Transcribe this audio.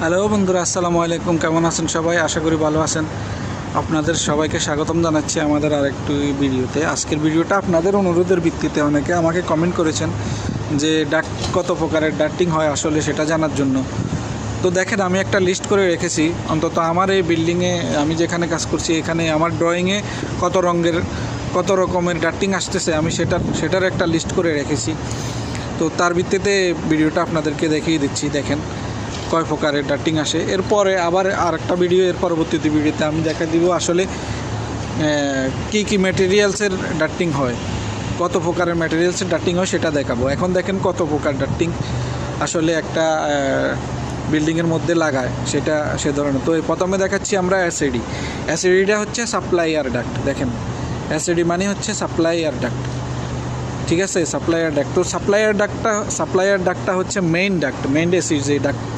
Hello বন্ধুরা, আসসালামু আলাইকুম। কেমন আছেন সবাই? আশা করি ভালো আছেন। আপনাদের সবাইকে স্বাগতম জানাচ্ছি আমাদের আরেকটি ভিডিওতে। আজকের ভিডিওটা আপনাদের অনুরোধের ভিত্তিতে অনেকে আমাকে কমেন্ট করেছেন যে কত প্রকারের ডাক্টিং হয় আসলে সেটা জানার জন্য। তো দেখেন, আমি একটা লিস্ট করে রেখেছি। অন্তত আমার এই বিল্ডিংয়ে, আমি যেখানে কাজ করছি, এখানে আমার ড্রয়িংয়ে কত রকমের ডাক্টিং আসতেছে আমি সেটার একটা লিস্ট করে রেখেছি। তো তার ভিত্তিতে ভিডিওটা আপনাদেরকে দেখিয়ে দিচ্ছি। দেখেন কয় প্রকারের ডাক্টিং আসে। এরপরে আবার আরেকটা ভিডিও, এর পরবর্তীতে ভিডিওতে আমি দেখা দিব আসলে কী ম্যাটেরিয়ালসের ডাক্টিং হয়, কত প্রকারের ম্যাটেরিয়ালসের ডাক্টিং হয় সেটা দেখাবো। এখন দেখেন কত প্রকার ডাক্টিং আসলে একটা বিল্ডিংয়ের মধ্যে লাগায় সেটা সে ধরনের। তো প্রথমে দেখাচ্ছি আমরা অ্যাসিডিটা হচ্ছে সাপ্লাইয়ার ডাক্ট। দেখেন, অ্যাসিডি মানে হচ্ছে সাপ্লাইয়ার ডাক্ট, ঠিক আছে? Supplier duct. তো সাপ্লাইয়ার ডাক্টটা হচ্ছে মেইন ডাক্ট, মেইন এসিড যে ডাক্ট